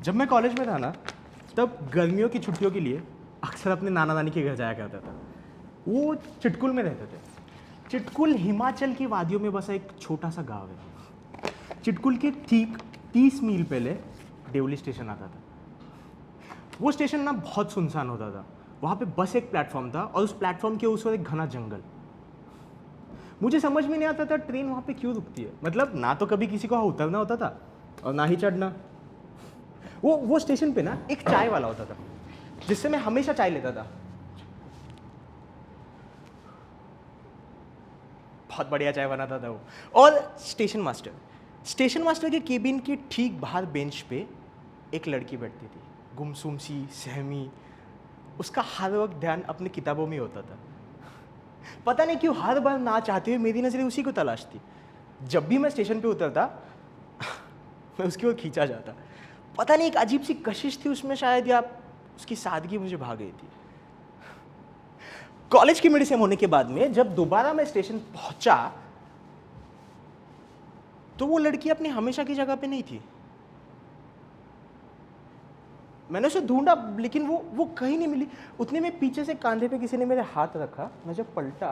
जब मैं कॉलेज में था ना, तब गर्मियों की छुट्टियों के लिए अक्सर अपने नाना नानी के घर जाया करता था। वो चिटकुल में रहते थे। चिटकुल हिमाचल की वादियों में बसा एक छोटा सा गांव है। चिटकुल के ठीक 30 मील पहले देवली स्टेशन आता था। वो स्टेशन ना बहुत सुनसान होता था। वहाँ पे बस एक प्लेटफॉर्म था और उस प्लेटफॉर्म के उस ओर एक घना जंगल। मुझे समझ में नहीं आता था ट्रेन वहाँ पे क्यों रुकती है। मतलब ना तो कभी किसी को वहाँ उतरना होता था और ना ही चढ़ना। वो स्टेशन पे ना एक चाय वाला होता था, जिससे मैं हमेशा चाय लेता था। बहुत बढ़िया चाय बनाता था वो। और स्टेशन मास्टर के केबिन के ठीक बाहर बेंच पे एक लड़की बैठती थी, गुमसुम सी, सहमी। उसका हर वक्त ध्यान अपनी किताबों में होता था। पता नहीं क्यों हर बार ना चाहते हुए मेरी नजरें उसी को तलाशती। जब भी मैं स्टेशन पे उतरता मैं उसकी ओर खींचा जाता। पता नहीं एक अजीब सी कशिश थी उसमें शायद, या उसकी सादगी मुझे भा गई थी। कॉलेज की मेडिसिन होने के बाद में जब दोबारा मैं स्टेशन पहुंचा तो वो लड़की अपनी हमेशा की जगह पे नहीं थी। मैंने उसे ढूंढा लेकिन वो कहीं नहीं मिली। उतने में पीछे से कंधे पे किसी ने मेरे हाथ रखा। मैं जब पलटा,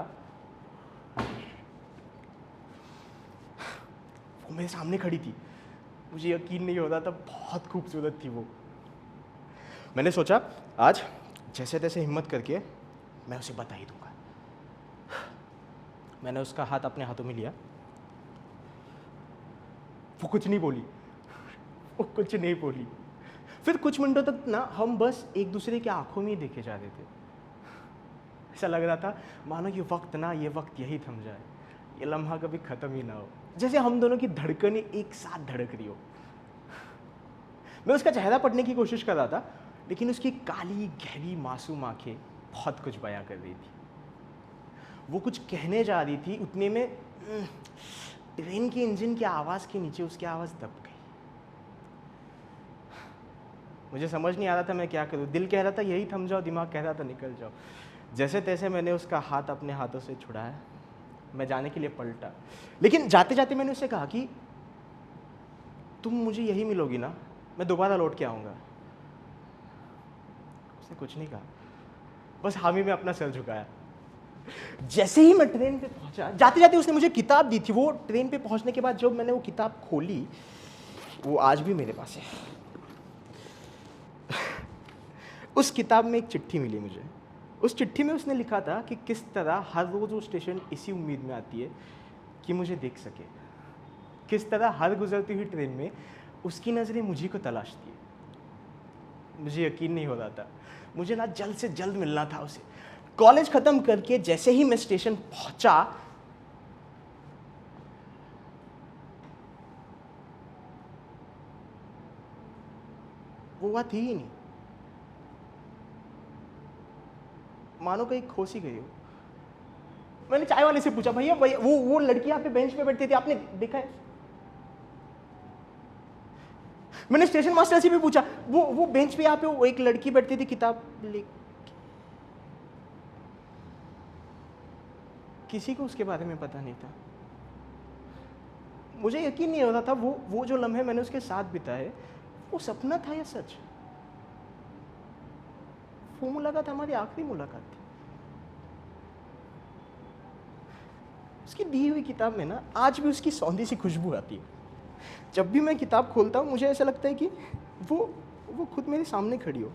वो मेरे सामने खड़ी थी। मुझे यकीन नहीं होता था, बहुत खूबसूरत थी वो। मैंने सोचा आज जैसे तैसे हिम्मत करके मैं उसे बता ही दूंगा। मैंने उसका हाथ अपने हाथों में लिया। वो कुछ नहीं बोली। फिर कुछ मिनटों तक ना हम बस एक दूसरे की आंखों में ही देखे जा रहे थे। ऐसा लग रहा था मानो ये वक्त यही थम जाए, ये लम्हा कभी खत्म ही ना हो, जैसे हम दोनों की धड़कनें एक साथ धड़क रही हो। मैं उसका चेहरा पढ़ने की कोशिश कर रहा था, लेकिन उसकी काली गहरी मासूम आंखें बहुत कुछ बयां कर रही थी। वो कुछ कहने जा रही थी, उतने में ट्रेन के इंजन की आवाज़ के नीचे उसकी आवाज़ दब गई। मुझे समझ नहीं आ रहा था मैं क्या करूं। दिल कह रहा था यही थम जाओ, दिमाग कह रहा था निकल जाओ। जैसे तैसे मैंने उसका हाथ अपने हाथों से छुड़ाया। मैं जाने के लिए पलटा, लेकिन जाते जाते मैंने उससे कहा कि तुम मुझे यही मिलोगी ना, मैं दोबारा लौट के आऊँगा। उसने कुछ नहीं कहा, बस हामी में अपना सर झुकाया। जैसे ही मैं ट्रेन पे पहुंचा, जाते जाते उसने मुझे किताब दी थी। वो ट्रेन पे पहुंचने के बाद जब मैंने वो किताब खोली, वो आज भी मेरे पास है। उस किताब में एक चिट्ठी मिली मुझे। उस चिट्ठी में उसने लिखा था कि किस तरह हर रोज वो स्टेशन इसी उम्मीद में आती है कि मुझे देख सके, किस तरह हर गुजरती हुई ट्रेन में उसकी नज़रें मुझे को तलाशती है। मुझे यकीन नहीं हो रहा था। मुझे ना जल्द से जल्द मिलना था उसे। कॉलेज खत्म करके जैसे ही मैं स्टेशन पहुंचा, वो वहां थी ही नहीं। मानो कहीं खोस ही गई हो। मैंने चाय वाले से पूछा, भैया वो लड़की यहाँ पे बेंच पे बैठती थी, आपने देखा है? मैंने स्टेशन मास्टर से भी पूछा, वो बेंच पे यहाँ पे वो एक लड़की बैठती थी किताब ले। किसी को उसके बारे में पता नहीं था। मुझे यकीन नहीं हो रहा था वो जो लम्हे मैंने उसके साथ बिताए, वो सपना था या सच। वो मुलाकात हमारी आखिरी मुलाकात थी। उसकी दी हुई किताब में ना आज भी उसकी सौंधी सी खुशबू आती है। जब भी मैं किताब खोलता हूँ मुझे ऐसा लगता है कि वो खुद मेरे सामने खड़ी हो।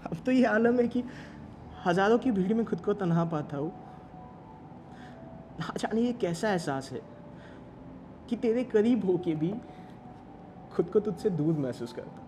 अब तो ये आलम है कि हजारों की भीड़ में खुद को तन्हा पाता हूँ। ना जाने ये कैसा एहसास है कि तेरे करीब होके भी खुद को तुझसे दूर महसूस करता।